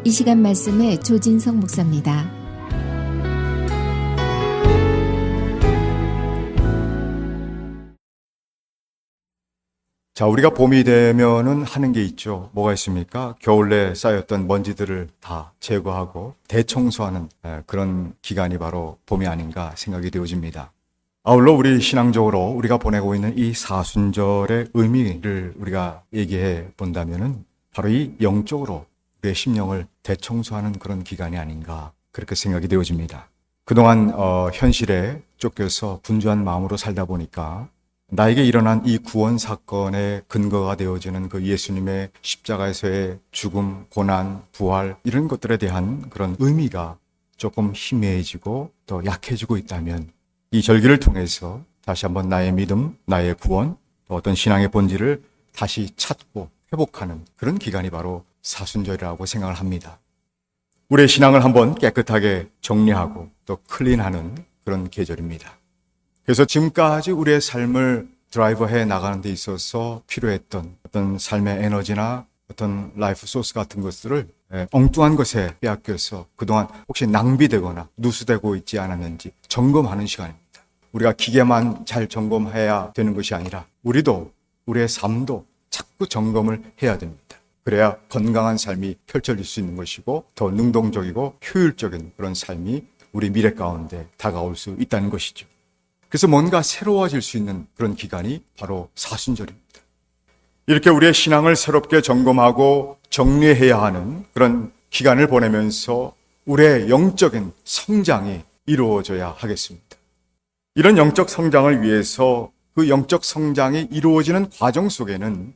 이 시간 말씀의 조진성 목사입니다. 자, 우리가 봄이 되면은 하는 게 있죠. 뭐가 있습니까? 겨울에 쌓였던 먼지들을 다 제거하고 대청소하는 그런 기간이 바로 봄이 아닌가 생각이 되어집니다. 아울러 우리 신앙적으로 우리가 보내고 있는 이 사순절의 의미를 우리가 얘기해 본다면은 바로 이 영적으로 우리의 심령을 대청소하는 그런 기간이 아닌가 그렇게 생각이 되어집니다. 그동안 현실에 쫓겨서 분주한 마음으로 살다 보니까 나에게 일어난 이 구원 사건의 근거가 되어지는 그 예수님의 십자가에서의 죽음, 고난, 부활 이런 것들에 대한 그런 의미가 조금 희미해지고 또 약해지고 있다면 이 절기를 통해서 다시 한번 나의 믿음, 나의 구원, 또 어떤 신앙의 본질을 다시 찾고 회복하는 그런 기간이 바로 사순절이라고 생각을 합니다. 우리의 신앙을 한번 깨끗하게 정리하고 또 클린하는 그런 계절입니다. 그래서 지금까지 우리의 삶을 드라이브해 나가는 데 있어서 필요했던 어떤 삶의 에너지나 어떤 라이프 소스 같은 것들을 엉뚱한 것에 빼앗겨서 그동안 혹시 낭비되거나 누수되고 있지 않았는지 점검하는 시간입니다. 우리가 기계만 잘 점검해야 되는 것이 아니라 우리도 우리의 삶도 자꾸 점검을 해야 됩니다. 그래야 건강한 삶이 펼쳐질 수 있는 것이고 더 능동적이고 효율적인 그런 삶이 우리 미래 가운데 다가올 수 있다는 것이죠. 그래서 뭔가 새로워질 수 있는 그런 기간이 바로 사순절입니다. 이렇게 우리의 신앙을 새롭게 점검하고 정리해야 하는 그런 기간을 보내면서 우리의 영적인 성장이 이루어져야 하겠습니다. 이런 영적 성장을 위해서 그 영적 성장이 이루어지는 과정 속에는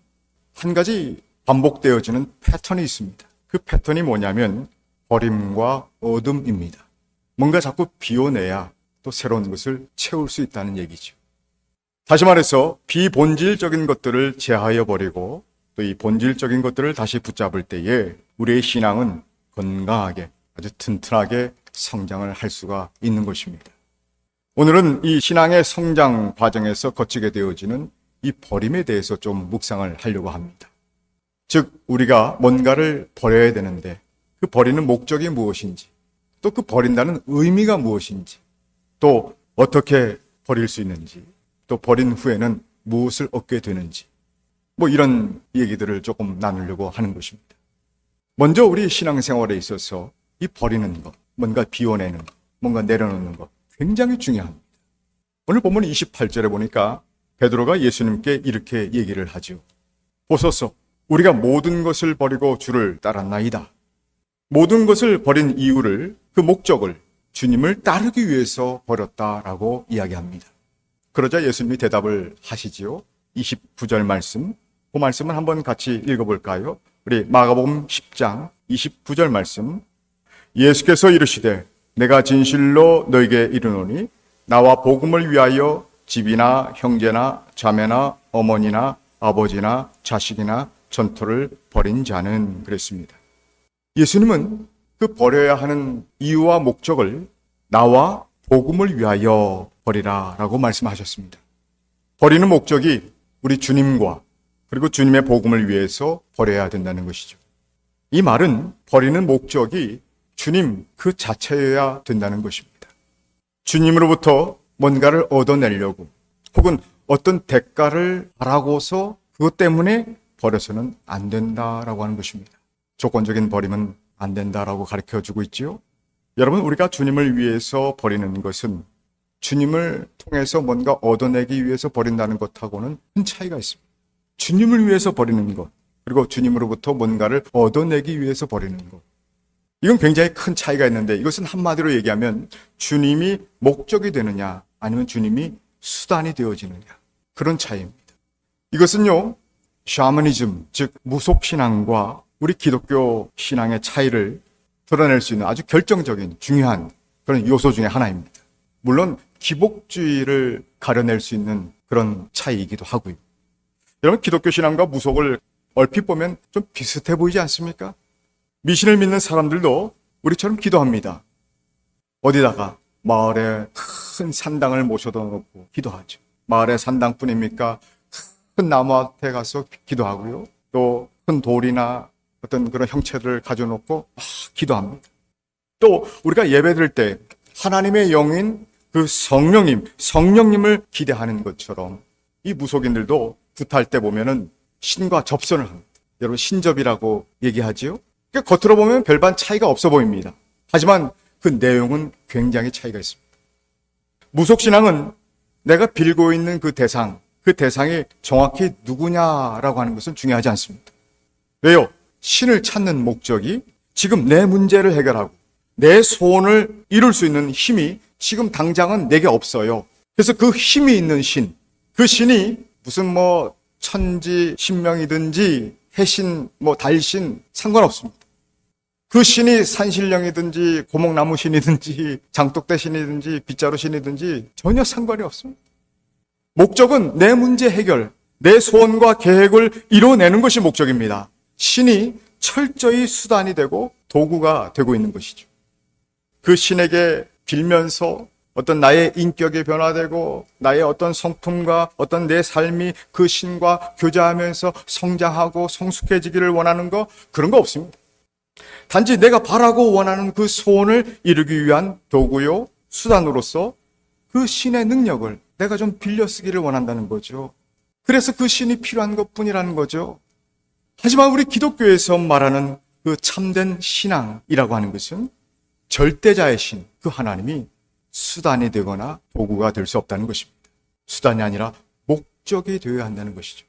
한 가지 반복되어지는 패턴이 있습니다. 그 패턴이 뭐냐면 버림과 어둠입니다. 뭔가 자꾸 비워내야 또 새로운 것을 채울 수 있다는 얘기죠. 다시 말해서 비본질적인 것들을 제하여 버리고 또 이 본질적인 것들을 다시 붙잡을 때에 우리의 신앙은 건강하게 아주 튼튼하게 성장을 할 수가 있는 것입니다. 오늘은 이 신앙의 성장 과정에서 거치게 되어지는 이 버림에 대해서 좀 묵상을 하려고 합니다. 즉 우리가 뭔가를 버려야 되는데 그 버리는 목적이 무엇인지 또 그 버린다는 의미가 무엇인지 또 어떻게 버릴 수 있는지 또 버린 후에는 무엇을 얻게 되는지 이런 얘기들을 조금 나누려고 하는 것입니다. 먼저 우리 신앙생활에 있어서 이 버리는 것, 뭔가 비워내는 것, 뭔가 내려놓는 것 굉장히 중요합니다. 오늘 본문 28절에 보니까 베드로가 예수님께 이렇게 얘기를 하죠. 보소서 우리가 모든 것을 버리고 주를 따랐나이다. 모든 것을 버린 이유를 그 목적을 주님을 따르기 위해서 버렸다라고 이야기합니다. 그러자 예수님이 대답을 하시지요. 29절 말씀, 그 말씀을 한번 같이 읽어볼까요? 우리 마가복음 10장 29절 말씀. 예수께서 이르시되 내가 진실로 너에게 이르노니 나와 복음을 위하여 집이나 형제나 자매나 어머니나 아버지나 자식이나 전토를 벌인 자는 그랬습니다. 예수님은 그 버려야 하는 이유와 목적을 나와 복음을 위하여 버리라 라고 말씀하셨습니다. 버리는 목적이 우리 주님과 그리고 주님의 복음을 위해서 버려야 된다는 것이죠. 이 말은 버리는 목적이 주님 그 자체여야 된다는 것입니다. 주님으로부터 뭔가를 얻어내려고 혹은 어떤 대가를 바라고서 그것 때문에 버려서는 안 된다라고 하는 것입니다. 조건적인 버림은 안 된다라고 가르쳐주고 있지요. 여러분 우리가 주님을 위해서 버리는 것은 주님을 통해서 뭔가 얻어내기 위해서 버린다는 것하고는 큰 차이가 있습니다. 주님을 위해서 버리는 것 그리고 주님으로부터 뭔가를 얻어내기 위해서 버리는 것 이건 굉장히 큰 차이가 있는데 이것은 한마디로 얘기하면 주님이 목적이 되느냐 아니면 주님이 수단이 되어지느냐 그런 차이입니다. 이것은요 샤머니즘 즉 무속신앙과 우리 기독교 신앙의 차이를 드러낼 수 있는 아주 결정적인 중요한 그런 요소 중에 하나입니다. 물론 기복주의를 가려낼 수 있는 그런 차이이기도 하고요. 여러분 기독교 신앙과 무속을 얼핏 보면 좀 비슷해 보이지 않습니까? 미신을 믿는 사람들도 우리처럼 기도합니다. 어디다가 마을에 큰 산당을 모셔다 놓고 기도하죠. 마을의 산당뿐입니까? 큰 나무 앞에 가서 기도하고요. 또 큰 돌이나 어떤 그런 형체들을 가져놓고 기도합니다. 또 우리가 예배드릴 때 하나님의 영인 그 성령님을 기대하는 것처럼 이 무속인들도 굿할 때 보면은 신과 접선을 합니다. 여러분 신접이라고 얘기하지요. 그러니까 겉으로 보면 별반 차이가 없어 보입니다. 하지만 그 내용은 굉장히 차이가 있습니다. 무속신앙은 내가 빌고 있는 그 대상이 정확히 누구냐라고 하는 것은 중요하지 않습니다. 왜요? 신을 찾는 목적이 지금 내 문제를 해결하고 내 소원을 이룰 수 있는 힘이 지금 당장은 내게 없어요. 그래서 그 힘이 있는 신, 그 신이 무슨 천지 신명이든지 해신, 달신 상관없습니다. 그 신이 산신령이든지 고목나무 신이든지 장독대 신이든지 빗자루 신이든지 전혀 상관이 없습니다. 목적은 내 문제 해결, 내 소원과 계획을 이뤄내는 것이 목적입니다. 신이 철저히 수단이 되고 도구가 되고 있는 것이죠. 그 신에게 빌면서 어떤 나의 인격이 변화되고 나의 어떤 성품과 어떤 내 삶이 그 신과 교제하면서 성장하고 성숙해지기를 원하는 거 그런 거 없습니다. 단지 내가 바라고 원하는 그 소원을 이루기 위한 도구요 수단으로서 그 신의 능력을 내가 좀 빌려 쓰기를 원한다는 거죠. 그래서 그 신이 필요한 것뿐이라는 거죠. 하지만 우리 기독교에서 말하는 그 참된 신앙이라고 하는 것은 절대자의 신, 그 하나님이 수단이 되거나 도구가 될 수 없다는 것입니다. 수단이 아니라 목적이 되어야 한다는 것이죠.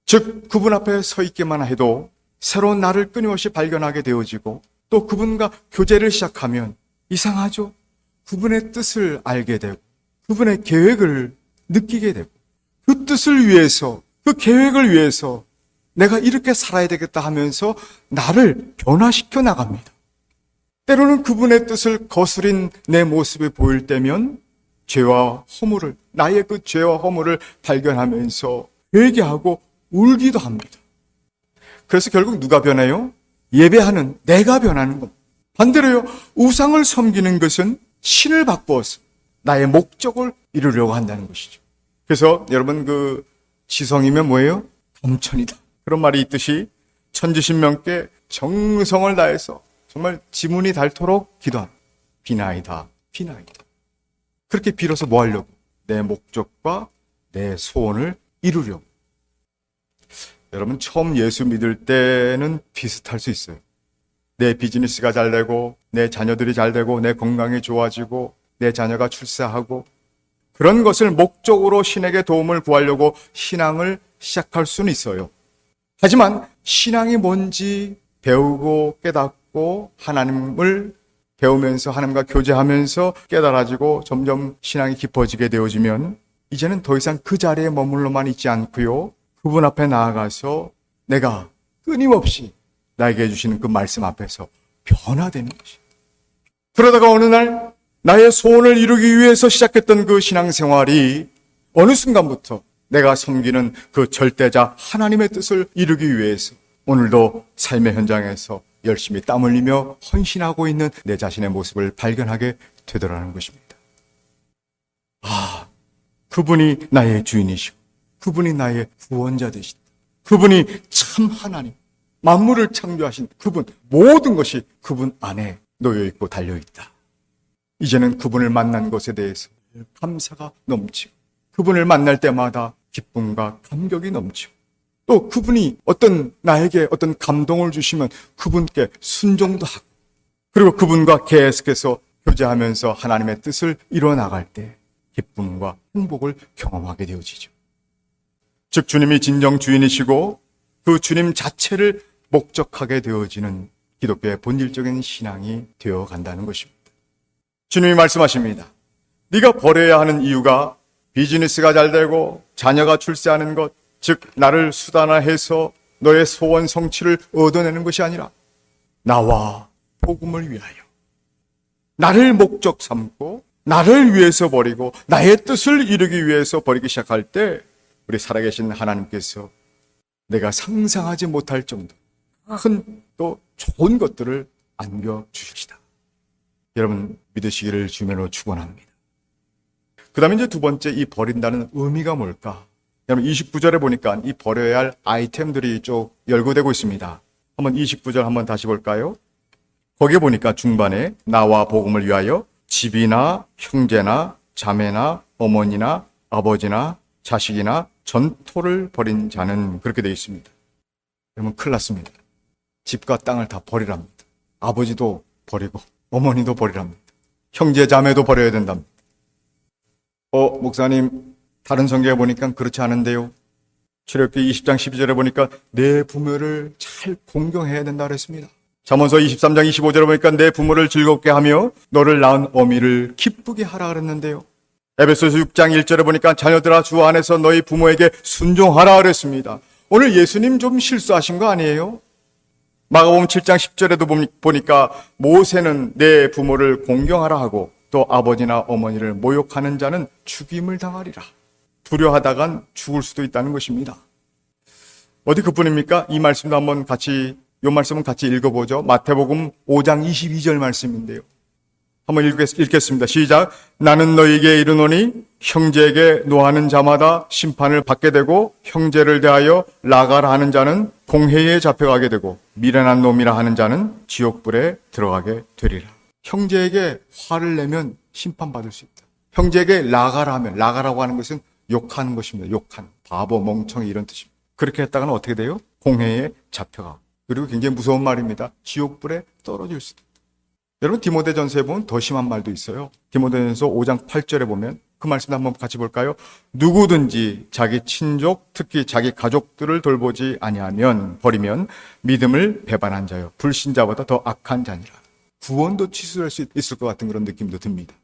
즉 그분 앞에 서 있기만 해도 새로운 나를 끊임없이 발견하게 되어지고 또 그분과 교제를 시작하면 이상하죠. 그분의 뜻을 알게 되고 그분의 계획을 느끼게 되고 그 뜻을 위해서 그 계획을 위해서 내가 이렇게 살아야 되겠다 하면서 나를 변화시켜 나갑니다. 때로는 그분의 뜻을 거스린 내 모습이 보일 때면 나의 그 죄와 허물을 발견하면서 회개하고 울기도 합니다. 그래서 결국 누가 변해요? 예배하는 내가 변하는 겁니다. 반대로요, 우상을 섬기는 것은 신을 바꾸어서 나의 목적을 이루려고 한다는 것이죠. 그래서 여러분 그 지성이면 뭐예요? 겸천이다. 그런 말이 있듯이 천지신명께 정성을 다해서 정말 지문이 닳도록 기도합니다. 비나이다. 그렇게 빌어서 뭐 하려고? 내 목적과 내 소원을 이루려고. 여러분 처음 예수 믿을 때는 비슷할 수 있어요. 내 비즈니스가 잘 되고 내 자녀들이 잘 되고 내 건강이 좋아지고 내 자녀가 출세하고 그런 것을 목적으로 신에게 도움을 구하려고 신앙을 시작할 수는 있어요. 하지만 신앙이 뭔지 배우고 깨닫고 하나님을 배우면서 하나님과 교제하면서 깨달아지고 점점 신앙이 깊어지게 되어지면 이제는 더 이상 그 자리에 머물러만 있지 않고요. 그분 앞에 나아가서 내가 끊임없이 나에게 해주시는 그 말씀 앞에서 변화되는 것이. 그러다가 어느 날 나의 소원을 이루기 위해서 시작했던 그 신앙생활이 어느 순간부터 내가 섬기는 그 절대자 하나님의 뜻을 이루기 위해서 오늘도 삶의 현장에서 열심히 땀 흘리며 헌신하고 있는 내 자신의 모습을 발견하게 되더라는 것입니다. 그분이 나의 주인이시고 그분이 나의 구원자 되시다. 그분이 참 하나님, 만물을 창조하신 그분, 모든 것이 그분 안에 놓여있고 달려있다. 이제는 그분을 만난 것에 대해서 감사가 넘치고 그분을 만날 때마다 기쁨과 감격이 넘치고 또 그분이 나에게 어떤 감동을 주시면 그분께 순종도 하고 그리고 그분과 계속해서 교제하면서 하나님의 뜻을 이뤄나갈 때 기쁨과 행복을 경험하게 되어지죠. 즉 주님이 진정 주인이시고 그 주님 자체를 목적하게 되어지는 기독교의 본질적인 신앙이 되어간다는 것입니다. 주님이 말씀하십니다. 네가 버려야 하는 이유가 비즈니스가 잘 되고 자녀가 출세하는 것, 즉 나를 수단화해서 너의 소원 성취를 얻어내는 것이 아니라 나와 복음을 위하여 나를 목적 삼고 나를 위해서 버리고 나의 뜻을 이루기 위해서 버리기 시작할 때 우리 살아계신 하나님께서 내가 상상하지 못할 정도 큰 또 좋은 것들을 안겨주시다. 여러분 믿으시기를 주님으로 축원합니다. 그 다음에 이제 두 번째 이 버린다는 의미가 뭘까? 여러분 29절에 보니까 이 버려야 할 아이템들이 쭉 열거되고 있습니다. 한번 29절 한번 다시 볼까요? 거기에 보니까 중반에 나와 복음을 위하여 집이나 형제나 자매나 어머니나 아버지나 자식이나 전토를 벌인 자는 그렇게 되어 있습니다. 그러면 큰일 났습니다. 집과 땅을 다 버리랍니다. 아버지도 버리고 어머니도 버리랍니다. 형제 자매도 버려야 된답니다. 목사님, 다른 성경에 보니까 그렇지 않은데요. 출애굽기 20장 12절에 보니까 내 부모를 잘 공경해야 된다 그랬습니다. 잠언서 23장 25절에 보니까 내 부모를 즐겁게 하며 너를 낳은 어미를 기쁘게 하라 그랬는데요. 에베소서 6장 1절에 보니까 자녀들아 주 안에서 너희 부모에게 순종하라 그랬습니다. 오늘 예수님 좀 실수하신 거 아니에요? 마가복음 7장 10절에도 보니까 모세는 내 부모를 공경하라 하고 또 아버지나 어머니를 모욕하는 자는 죽임을 당하리라. 불효하다간 죽을 수도 있다는 것입니다. 어디 그뿐입니까? 이 말씀도 한번 같이, 이 말씀은 같이 읽어보죠. 마태복음 5장 22절 말씀인데요. 한번 읽겠습니다. 시작. 나는 너희에게 이르노니 형제에게 노하는 자마다 심판을 받게 되고 형제를 대하여 나가라 하는 자는 공회에 잡혀가게 되고 미련한 놈이라 하는 자는 지옥불에 들어가게 되리라. 형제에게 화를 내면 심판받을 수 있다. 형제에게 나가라 하면, 나가라고 하는 것은 욕하는 것입니다. 욕하는, 바보, 멍청이 이런 뜻입니다. 그렇게 했다가는 어떻게 돼요? 공회에 잡혀가. 그리고 굉장히 무서운 말입니다. 지옥불에 떨어질 수도 있다. 여러분 디모데전서에 보면 더 심한 말도 있어요. 디모데전서 5장 8절에 보면 그 말씀도 한번 같이 볼까요? 누구든지 자기 친족, 특히 자기 가족들을 돌보지 아니하면 버리면 믿음을 배반한 자요 불신자보다 더 악한 자니라. 구원도 취소할 수 있을 것 같은 그런 느낌도 듭니다.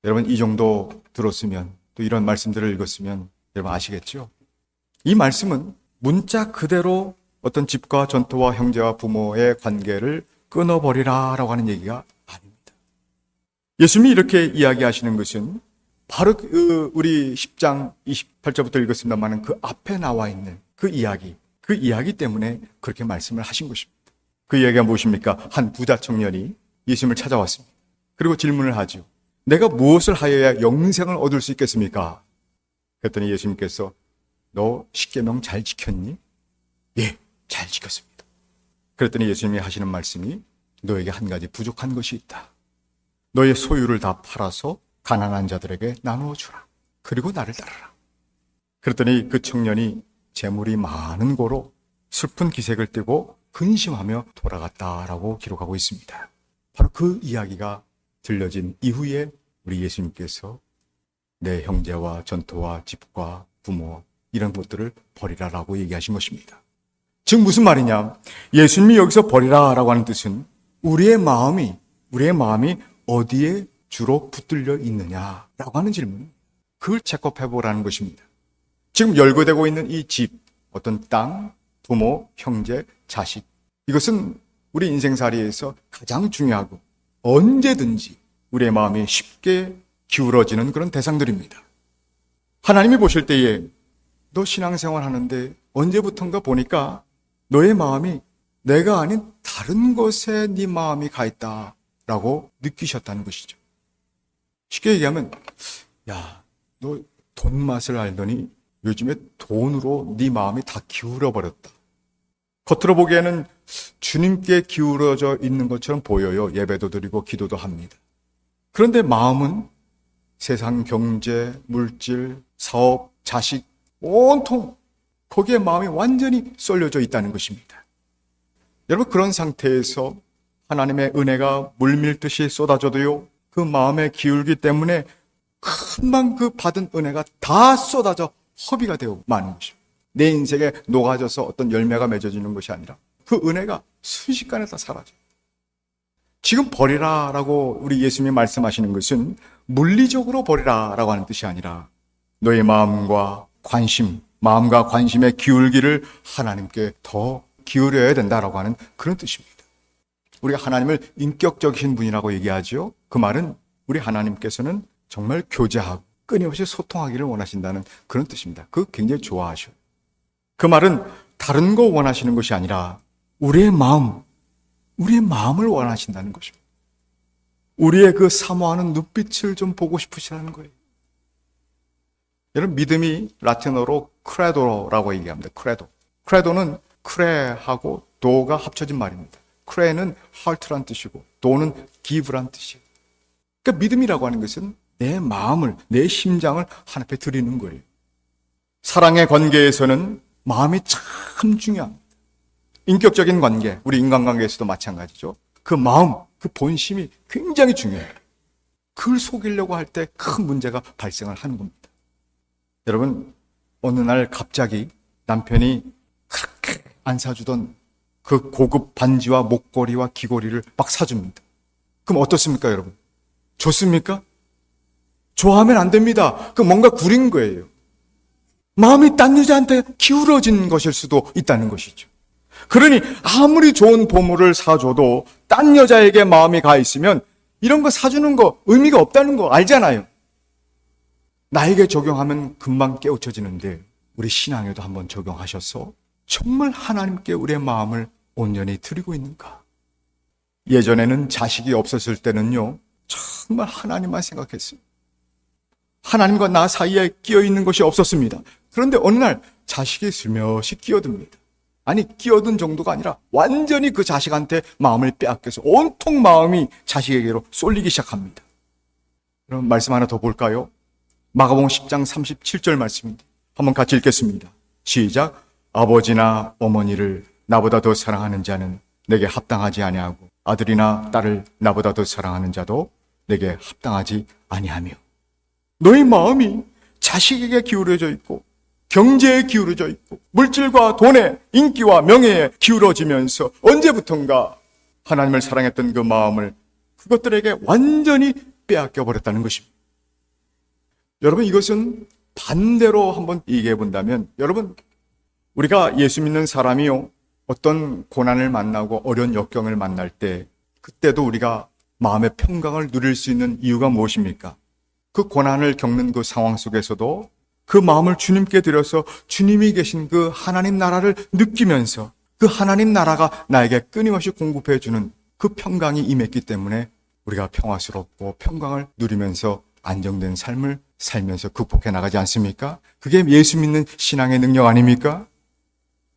여러분 이 정도 들었으면 또 이런 말씀들을 읽었으면 여러분 아시겠죠? 이 말씀은 문자 그대로 어떤 집과 전토와 형제와 부모의 관계를 끊어버리라 라고 하는 얘기가 아닙니다. 예수님이 이렇게 이야기하시는 것은 바로 우리 10장 28절부터 읽었습니다만 그 앞에 나와 있는 그 이야기 때문에 그렇게 말씀을 하신 것입니다. 그 이야기가 무엇입니까? 한 부자 청년이 예수님을 찾아왔습니다. 그리고 질문을 하죠. 내가 무엇을 하여야 영생을 얻을 수 있겠습니까? 그랬더니 예수님께서 너 십계명 잘 지켰니? 예, 잘 지켰습니다. 그랬더니 예수님이 하시는 말씀이 너에게 한 가지 부족한 것이 있다. 너의 소유를 다 팔아서 가난한 자들에게 나누어 주라. 그리고 나를 따르라. 그랬더니 그 청년이 재물이 많은 고로 슬픈 기색을 띠고 근심하며 돌아갔다라고 기록하고 있습니다. 바로 그 이야기가 들려진 이후에 우리 예수님께서 내 형제와 전토와 집과 부모 이런 것들을 버리라라고 얘기하신 것입니다. 즉 무슨 말이냐? 예수님이 여기서 버리라라고 하는 뜻은 우리의 마음이 어디에 주로 붙들려 있느냐라고 하는 질문, 그걸 체크해 보라는 것입니다. 지금 열거되고 있는 이 집, 어떤 땅, 부모, 형제, 자식, 이것은 우리 인생살이에서 가장 중요하고 언제든지 우리의 마음이 쉽게 기울어지는 그런 대상들입니다. 하나님이 보실 때에 너 신앙생활 하는데 언제부턴가 보니까 너의 마음이 내가 아닌 다른 것에 네 마음이 가 있다라고 느끼셨다는 것이죠. 쉽게 얘기하면 야, 너 돈 맛을 알더니 요즘에 돈으로 네 마음이 다 기울어 버렸다. 겉으로 보기에는 주님께 기울어져 있는 것처럼 보여요. 예배도 드리고 기도도 합니다. 그런데 마음은 세상 경제, 물질, 사업, 자식 온통 거기에 마음이 완전히 쏠려져 있다는 것입니다. 여러분 그런 상태에서 하나님의 은혜가 물밀듯이 쏟아져도요 그 마음에 기울기 때문에 금방 그 받은 은혜가 다 쏟아져 허비가 되고 마는 것입니다. 내 인생에 녹아져서 어떤 열매가 맺어지는 것이 아니라 그 은혜가 순식간에 다 사라져요. 지금 버리라라고 우리 예수님이 말씀하시는 것은 물리적으로 버리라라고 하는 뜻이 아니라 너의 마음과 관심의 기울기를 하나님께 더 기울여야 된다라고 하는 그런 뜻입니다. 우리가 하나님을 인격적이신 분이라고 얘기하죠. 그 말은 우리 하나님께서는 정말 교제하고 끊임없이 소통하기를 원하신다는 그런 뜻입니다. 그거 굉장히 좋아하셔요. 그 말은 다른 거 원하시는 것이 아니라 우리의 마음을 원하신다는 것입니다. 우리의 그 사모하는 눈빛을 좀 보고 싶으시다는 거예요. 여러분 믿음이 라틴어로 크레도라고 얘기합니다. 크레도는 크레하고 도가 합쳐진 말입니다. 크레는 heart란 뜻이고 도는 give란 뜻이에요. 그러니까 믿음이라고 하는 것은 내 마음을, 내 심장을 하나님 앞에 드리는 거예요. 사랑의 관계에서는 마음이 참 중요합니다. 인격적인 관계, 우리 인간관계에서도 마찬가지죠. 그 마음, 그 본심이 굉장히 중요해요. 그걸 속이려고 할 때 큰 문제가 발생을 하는 겁니다. 여러분, 어느 날 갑자기 남편이 그렇게 안 사주던 그 고급 반지와 목걸이와 귀걸이를 막 사줍니다. 그럼 어떻습니까, 여러분? 좋습니까? 좋아하면 안 됩니다. 그 뭔가 구린 거예요. 마음이 딴 여자한테 기울어진 것일 수도 있다는 것이죠. 그러니 아무리 좋은 보물을 사줘도 딴 여자에게 마음이 가 있으면 이런 거 사주는 거 의미가 없다는 거 알잖아요. 나에게 적용하면 금방 깨우쳐지는데 우리 신앙에도 한번 적용하셔서 정말 하나님께 우리의 마음을 온전히 드리고 있는가? 예전에는 자식이 없었을 때는요, 정말 하나님만 생각했어요. 하나님과 나 사이에 끼어 있는 것이 없었습니다. 그런데 어느 날 자식이 슬며시 끼어듭니다. 아니, 끼어든 정도가 아니라 완전히 그 자식한테 마음을 빼앗겨서 온통 마음이 자식에게로 쏠리기 시작합니다. 그럼 말씀 하나 더 볼까요? 마가복음 10장 37절 말씀입니다. 한번 같이 읽겠습니다. 시작. 아버지나 어머니를 나보다 더 사랑하는 자는 내게 합당하지 아니하고 아들이나 딸을 나보다 더 사랑하는 자도 내게 합당하지 아니하며. 너희 마음이 자식에게 기울어져 있고 경제에 기울어져 있고 물질과 돈에, 인기와 명예에 기울어지면서 언제부턴가 하나님을 사랑했던 그 마음을 그것들에게 완전히 빼앗겨 버렸다는 것입니다. 여러분, 이것은 반대로 한번 얘기해 본다면, 여러분, 우리가 예수 믿는 사람이요, 어떤 고난을 만나고 어려운 역경을 만날 때 그때도 우리가 마음의 평강을 누릴 수 있는 이유가 무엇입니까? 그 고난을 겪는 그 상황 속에서도 그 마음을 주님께 드려서 주님이 계신 그 하나님 나라를 느끼면서 그 하나님 나라가 나에게 끊임없이 공급해 주는 그 평강이 임했기 때문에 우리가 평화스럽고 평강을 누리면서 안정된 삶을 살면서 극복해 나가지 않습니까? 그게 예수 믿는 신앙의 능력 아닙니까?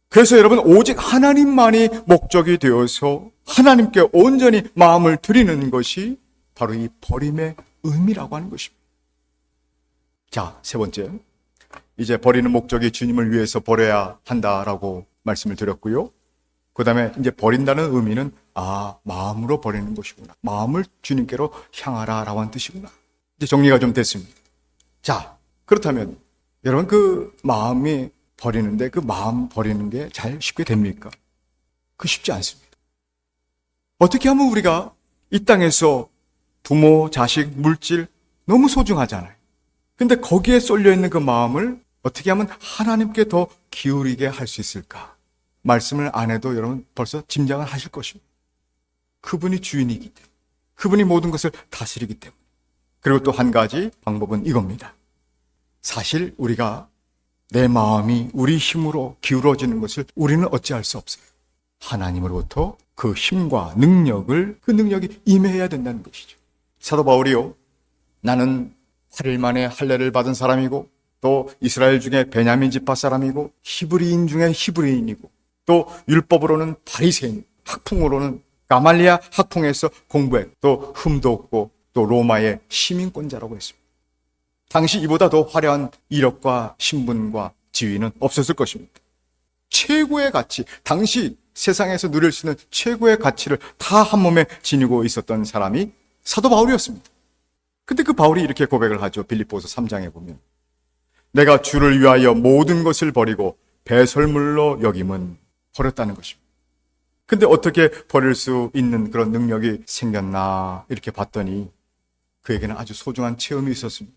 그래서 여러분, 오직 하나님만이 목적이 되어서 하나님께 온전히 마음을 드리는 것이 바로 이 버림의 의미라고 하는 것입니다. 자, 세 번째. 이제 버리는 목적이 주님을 위해서 버려야 한다라고 말씀을 드렸고요. 그 다음에 이제 버린다는 의미는 마음으로 버리는 것이구나. 마음을 주님께로 향하라라고 하는 뜻이구나. 이제 정리가 좀 됐습니다. 자, 그렇다면 여러분, 그 마음이 버리는데 그 마음 버리는 게 잘 쉽게 됩니까? 그 쉽지 않습니다. 어떻게 하면 우리가 이 땅에서 부모, 자식, 물질 너무 소중하잖아요. 근데 거기에 쏠려 있는 그 마음을 어떻게 하면 하나님께 더 기울이게 할 수 있을까? 말씀을 안 해도 여러분 벌써 짐작을 하실 것입니다. 그분이 주인이기 때문에, 그분이 모든 것을 다스리기 때문에. 그리고 또 한 가지 방법은 이겁니다. 사실 우리가 내 마음이 우리 힘으로 기울어지는 것을 우리는 어찌할 수 없어요. 하나님으로부터 그 힘과 능력을, 그 능력이 임해야 된다는 것이죠. 사도 바울이요, 나는 8일 만에 할례를 받은 사람이고 또 이스라엘 중에 베냐민 지파 사람이고 히브리인 중에 히브리인이고 또 율법으로는 바리새인, 학풍으로는 가말리아 학풍에서 공부했고 또 흠도 없고 또 로마의 시민권자라고 했습니다. 당시 이보다 더 화려한 이력과 신분과 지위는 없었을 것입니다. 최고의 가치, 당시 세상에서 누릴 수 있는 최고의 가치를 다 한 몸에 지니고 있었던 사람이 사도 바울이었습니다. 근데 그 바울이 이렇게 고백을 하죠. 빌립보서 3장에 보면, 내가 주를 위하여 모든 것을 버리고 배설물로 여김은 버렸다는 것입니다. 근데 어떻게 버릴 수 있는 그런 능력이 생겼나 이렇게 봤더니 그에게는 아주 소중한 체험이 있었습니다.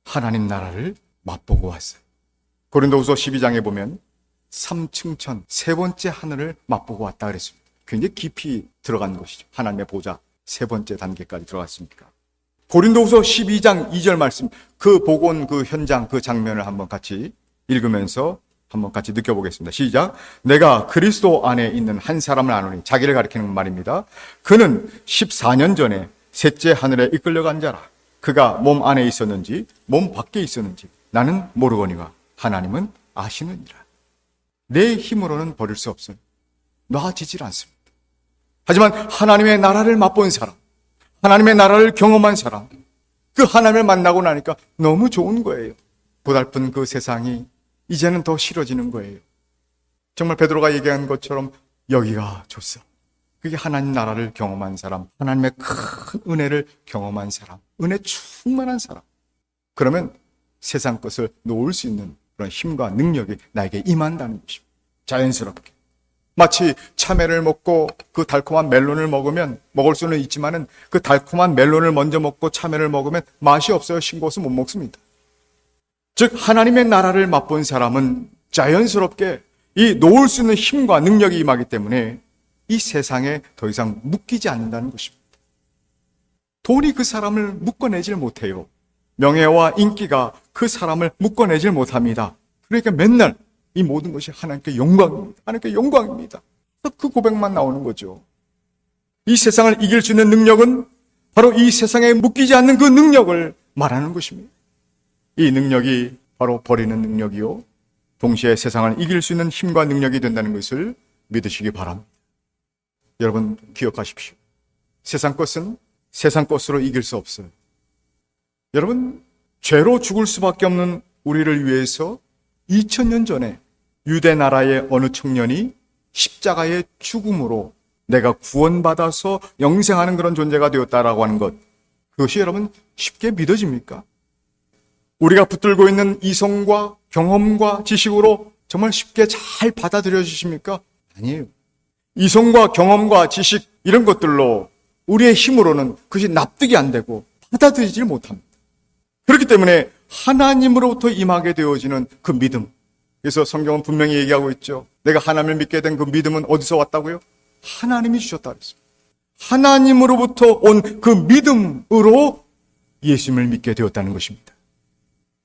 하나님 나라를 맛보고 왔어요. 고린도후서 12장에 보면 3층천, 세 번째 하늘을 맛보고 왔다 그랬습니다. 굉장히 깊이 들어간 것이죠. 하나님의 보좌 세 번째 단계까지 들어갔습니까? 고린도후서 12장 2절 말씀, 그 복원, 그 현장, 그 장면을 한번 같이 읽으면서 한번 같이 느껴보겠습니다. 시작. 내가 그리스도 안에 있는 한 사람을 아노니, 자기를 가리키는 말입니다. 그는 14년 전에 셋째 하늘에 이끌려간 자라. 그가 몸 안에 있었는지 몸 밖에 있었는지 나는 모르거니와 하나님은 아시느니라. 내 힘으로는 버릴 수 없어요. 놔지질 않습니다. 하지만 하나님의 나라를 맛본 사람, 하나님의 나라를 경험한 사람, 그 하나님을 만나고 나니까 너무 좋은 거예요. 고달픈 그 세상이 이제는 더 싫어지는 거예요. 정말 베드로가 얘기한 것처럼 여기가 좋소. 그게 하나님 나라를 경험한 사람, 하나님의 큰 은혜를 경험한 사람, 은혜 충만한 사람. 그러면 세상 것을 놓을 수 있는 그런 힘과 능력이 나에게 임한다는 것입니다. 자연스럽게. 마치 참외를 먹고 그 달콤한 멜론을 먹으면 먹을 수는 있지만은 그 달콤한 멜론을 먼저 먹고 참외를 먹으면 맛이 없어요. 싱거워서 못 먹습니다. 즉 하나님의 나라를 맛본 사람은 자연스럽게 이 놓을 수 있는 힘과 능력이 임하기 때문에 이 세상에 더 이상 묶이지 않는다는 것입니다. 돈이 그 사람을 묶어내질 못해요. 명예와 인기가 그 사람을 묶어내질 못합니다. 그러니까 맨날 이 모든 것이 하나님께 영광입니다. 하나님께 영광입니다. 그 고백만 나오는 거죠. 이 세상을 이길 수 있는 능력은 바로 이 세상에 묶이지 않는 그 능력을 말하는 것입니다. 이 능력이 바로 버리는 능력이요, 동시에 세상을 이길 수 있는 힘과 능력이 된다는 것을 믿으시기 바랍니다. 여러분 기억하십시오. 세상 것은 세상 것으로 이길 수 없어요. 여러분, 죄로 죽을 수밖에 없는 우리를 위해서 2000년 전에 유대 나라의 어느 청년이 십자가의 죽음으로 내가 구원받아서 영생하는 그런 존재가 되었다라고 하는 것, 그것이 여러분 쉽게 믿어집니까? 우리가 붙들고 있는 이성과 경험과 지식으로 정말 쉽게 잘 받아들여 주십니까? 아니에요. 이성과 경험과 지식 이런 것들로 우리의 힘으로는 그것이 납득이 안 되고 받아들이질 못합니다. 그렇기 때문에 하나님으로부터 임하게 되어지는 그 믿음, 그래서 성경은 분명히 얘기하고 있죠. 내가 하나님을 믿게 된 그 믿음은 어디서 왔다고요? 하나님이 주셨다 그랬습니다. 하나님으로부터 온 그 믿음으로 예수님을 믿게 되었다는 것입니다.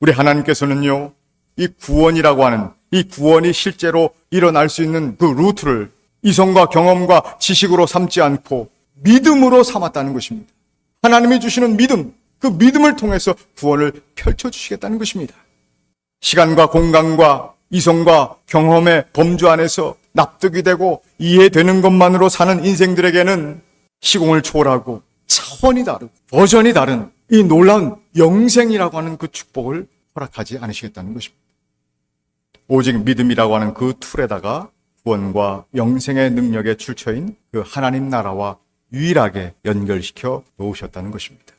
우리 하나님께서는요, 이 구원이라고 하는 이 구원이 실제로 일어날 수 있는 그 루트를 이성과 경험과 지식으로 삼지 않고 믿음으로 삼았다는 것입니다. 하나님이 주시는 믿음, 그 믿음을 통해서 구원을 펼쳐주시겠다는 것입니다. 시간과 공간과 이성과 경험의 범주 안에서 납득이 되고 이해되는 것만으로 사는 인생들에게는 시공을 초월하고 차원이 다르고 버전이 다른 이 놀라운 영생이라고 하는 그 축복을 허락하지 않으시겠다는 것입니다. 오직 믿음이라고 하는 그 툴에다가 구원과 영생의 능력의 출처인 그 하나님 나라와 유일하게 연결시켜 놓으셨다는 것입니다.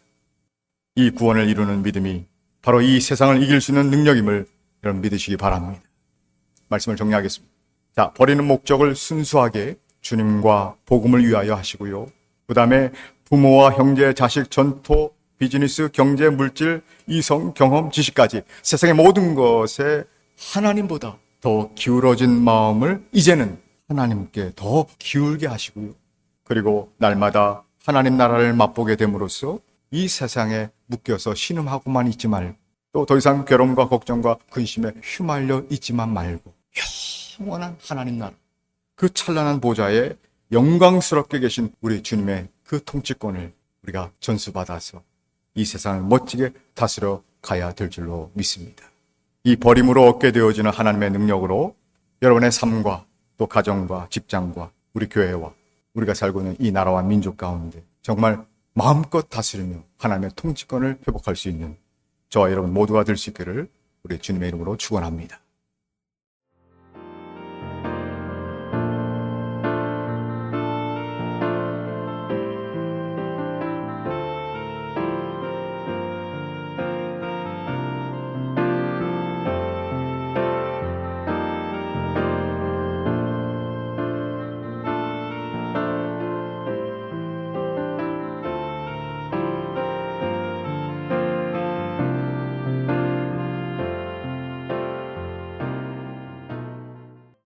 이 구원을 이루는 믿음이 바로 이 세상을 이길 수 있는 능력임을 여러분 믿으시기 바랍니다. 말씀을 정리하겠습니다. 자, 버리는 목적을 순수하게 주님과 복음을 위하여 하시고요. 그 다음에 부모와 형제, 자식, 전토, 비즈니스, 경제, 물질, 이성, 경험, 지식까지 세상의 모든 것에 하나님보다 더 기울어진 마음을 이제는 하나님께 더 기울게 하시고요. 그리고 날마다 하나님 나라를 맛보게 됨으로써 이 세상에 묶여서 신음하고만 있지 말고 또 더 이상 괴로움과 걱정과 근심에 휘말려 있지만 말고 영원한 하나님 나라, 그 찬란한 보좌에 영광스럽게 계신 우리 주님의 그 통치권을 우리가 전수받아서 이 세상을 멋지게 다스려 가야 될 줄로 믿습니다. 이 버림으로 얻게 되어지는 하나님의 능력으로 여러분의 삶과 또 가정과 직장과 우리 교회와 우리가 살고 있는 이 나라와 민족 가운데 정말 마음껏 다스리며 하나님의 통치권을 회복할 수 있는 저와 여러분 모두가 될 수 있기를 우리 주님의 이름으로 축원합니다.